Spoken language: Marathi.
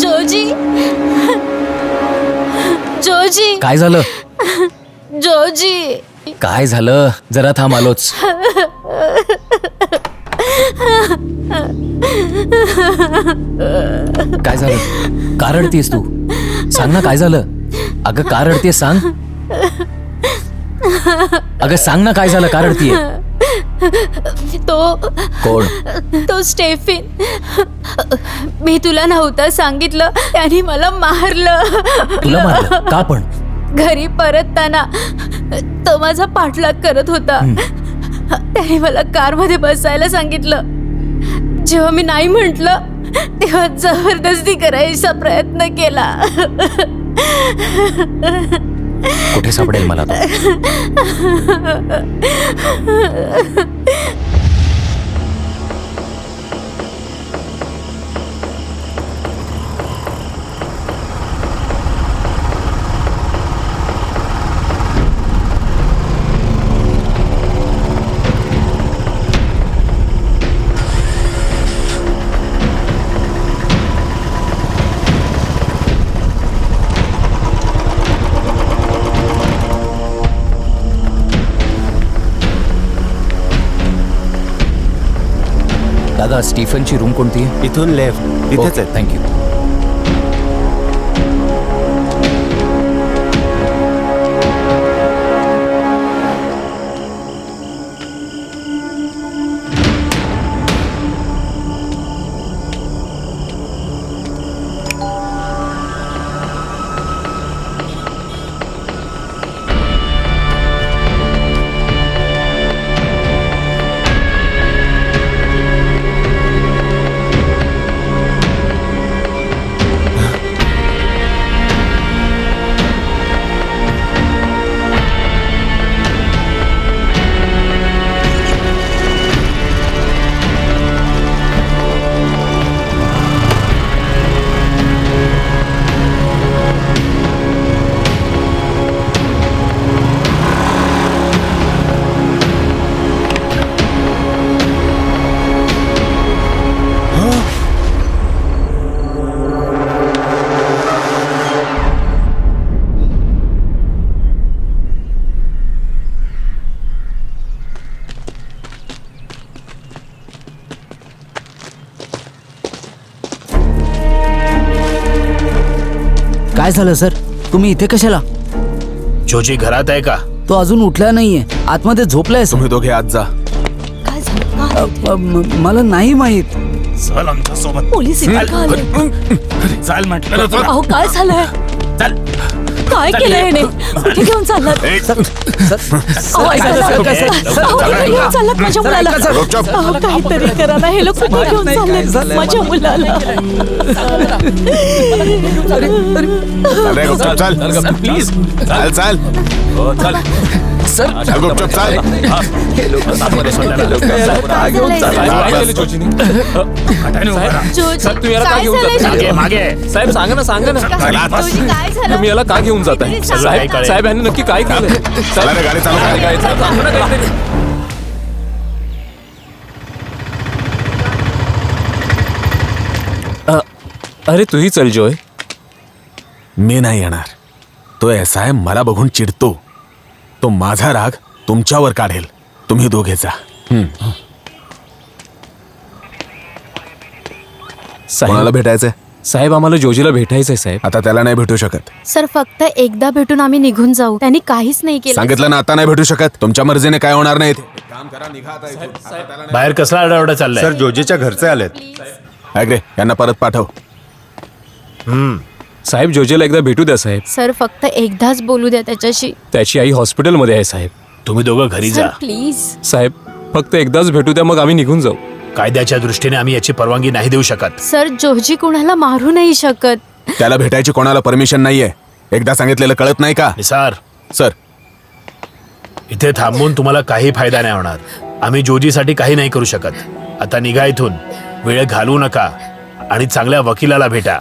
जोजी, जोजी, काय झालं? जोजी, काय झालं? जरा थांब, आलोच. काय झालं? का रडतीयस तू? सांग ना, काय झालं? अगं का रडतीयस सांग. अगं सांग ना, काय झालं? का रडतीये? तो कोण? तो स्टेफिन. मी तुला नव्हतं सांगितलं, त्याने मला मारलं. तुला मारलं? का पण? घरी परतताना तो माझा पाठलाग करत होता. त्याने मला कारमध्ये बसायला सांगितलं. जेव्हा मी नाही म्हटलं तेव्हा जबरदस्ती करायचा प्रयत्न केला. कुठे सापडेल मला तो? दादा, स्टीफनची रूम कोणती आहे? इथून लेफ्ट, इथेच आहे. थँक्यू. काय झालं सर? तुम्ही इथे कशाला? जोजी घरात आहे का? तो अजून उठला नाहीये, आतमध्ये झोपलाय सर. तुम्ही दोघे आत जा. काय झालं? मला नाही माहित. चल आमच्या सोबत. पोलीस इथे का आले? चाल म्हटलं ना तुला. अहो काय झालंय? चल. काय केलंय याने? कुठे घेऊन चाललात? अहो, ऐका ना. अहो, कुठे घेऊन चाललात माझ्या मुलाला? अहो, काहीतरी करा ना. हे लोक कुठे घेऊन चाललेत माझ्या मुलाला? अरे गुपचूप चल. प्लीज चाल चाल. चल. चल गुपचूप चाल. जोजी, तुम्ही याला का काय घेऊन झालंय? जाताय? मागे साहेब सांगा ना, सांगा ना. जोजी, काय झालं? तुम्ही याला का घेऊन जाताय? साहेब साहेब यांनी नक्की काय केलंय? चला रे, गाडी चालू करा. काय सांगा ना काहीतरी. अरे तूही चल जॉय. मी नाही येणार. तो ऐसा आहे, मला बघून चिडतो. तो माझा राग तुमच्यावर काढेल. तुम्ही दोघे जा. कोणाला साहेब भेटायचंय? साहेब आम्हाला जोजीला भेटायचंय साहेब. आता त्याला नाही भेटू शकत. सर फक्त एकदा भेटून आम्ही निघून जाऊ. त्यांनी काहीच नाही केलं. सांगितलं ना, आता नाही भेटू शकत. तुमच्या मर्जीने काय होणार नाही. काम करा, निघा आता इथून. बाहेर कसला आरडाओरडा चाललाय? सर, जोजीच्या घरचे आलेत. ऐक रे, यांना परत पाठव. साहेब जोजीला एकदा भेटू द्या साहेब. सर फक्त एकदाच बोलू द्या त्याच्याशी. त्याची आई हॉस्पिटलमध्ये आहे साहेब. तुम्ही दोघं घरी सर जा. प्लीज. साहेब फक्त एकदाच भेटू द्या, मग आम्ही निघून जाऊ. कायद्याच्या दृष्टीने आम्ही याची परवानगी नाही देऊ शकत. सर जोजी कुणाला मारू नाही शकत. त्याला भेटायची कोणाला परमिशन नाहीये. एकदा सांगितलेलं कळत नाही का? निसार, सर, इथे थांबून तुम्हाला काही फायदा नाही होणार. आम्ही जोजीसाठी काही नाही करू शकत. आता निघा इथून. वेळ घालवू नका आणि चांगल्या वकिलाला भेटा.